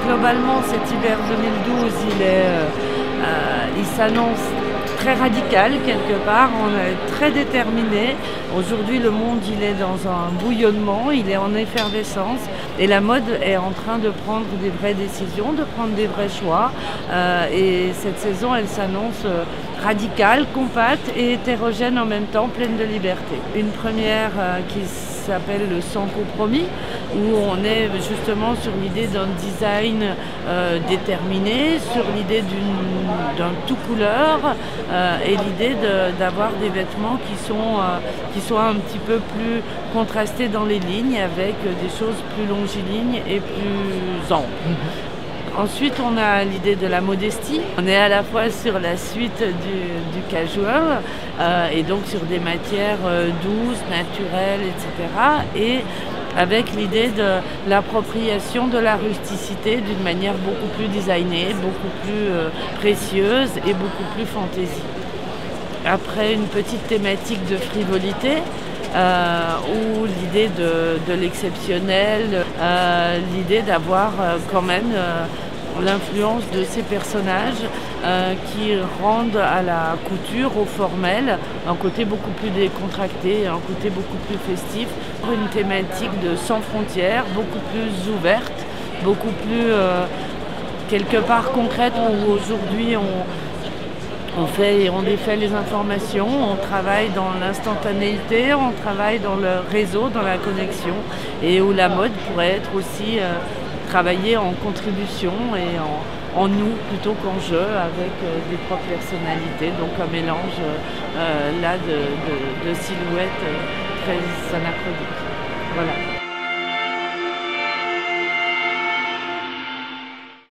Globalement, cet hiver 2012, il s'annonce très radical quelque part, on est très déterminé. Aujourd'hui, le monde il est dans un bouillonnement, il est en effervescence et la mode est en train de prendre des vraies décisions, de prendre des vrais choix. Et cette saison, elle s'annonce radicale, compacte et hétérogène en même temps, pleine de liberté. Une première qui s'appelle le Sans compromis, où on est justement sur l'idée d'un design déterminé, sur l'idée d'un tout couleur et l'idée d'avoir des vêtements qui soient un petit peu plus contrastés dans les lignes avec des choses plus longilignes et plus amples. Ensuite, on a l'idée de la modestie. On est à la fois sur la suite du casual et donc sur des matières douces, naturelles, etc. Et avec l'idée de l'appropriation de la rusticité d'une manière beaucoup plus designée, beaucoup plus précieuse et beaucoup plus fantaisie. Après une petite thématique de frivolité, ou l'idée de l'exceptionnel, l'idée d'avoir quand même l'influence de ces personnages qui rendent à la couture, au formel, un côté beaucoup plus décontracté, un côté beaucoup plus festif, une thématique de sans frontières, beaucoup plus ouverte, beaucoup plus quelque part concrète où aujourd'hui on défait les informations, on travaille dans l'instantanéité, on travaille dans le réseau, dans la connexion, et où la mode pourrait être aussi travaillée en contribution et en nous plutôt qu'en jeu, avec des propres personnalités, donc un mélange là de silhouettes très anachroniques. Voilà.